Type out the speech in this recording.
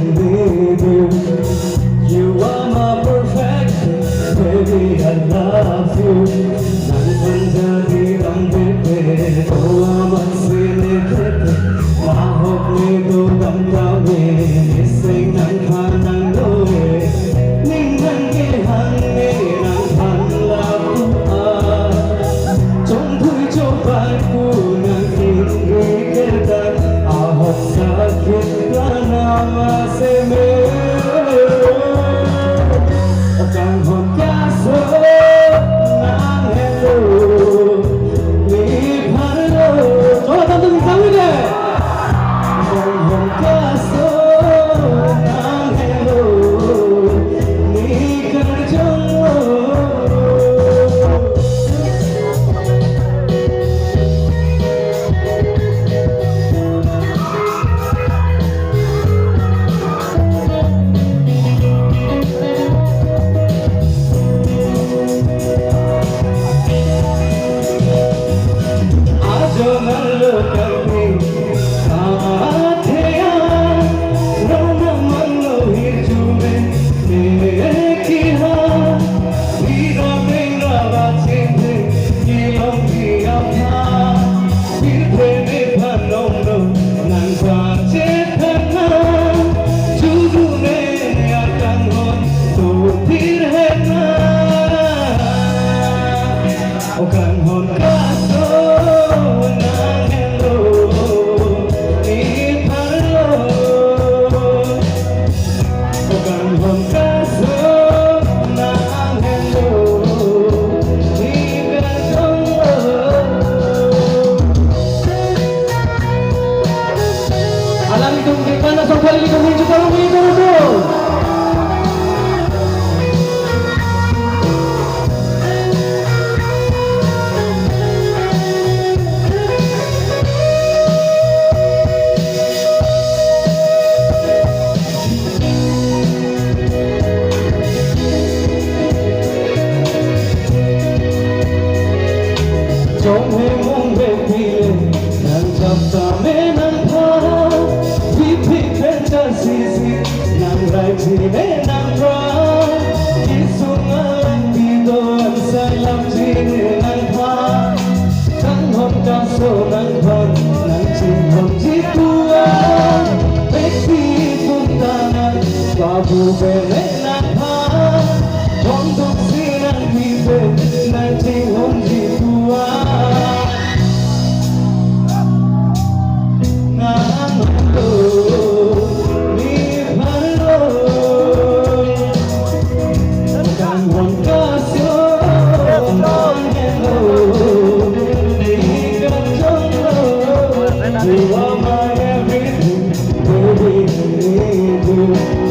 need you. You are my perfection, baby, I love you. 난 완전히 덤빌게 또한 신에게 마법에도 감당해 생각한 난 너의 냉장게 한내랑 달라붙어 좀 불죠 밟고 난 힘들게 단 아홉 살겠다 나와 세메 어떤 가서 난 해도 네 발로 저 담당 이상이네 어떤 가서 난 해도 네 가정으로 Kembali ke meja kalau begitu Trong hê mong về phía nàng chập ta mê nàng tha nàng lại chỉ để nàng qua khi xuống anh thì tôi anh sai làm gì để nàng qua tháng hôm ca số nàng vần nàng chỉ hồng chỉ tua baby punta nàng và vụ về lấy nàng tha con thuộc gì nàng đi về nàng chỉ hồng chỉ tua nàng You are my everything, baby, I need you.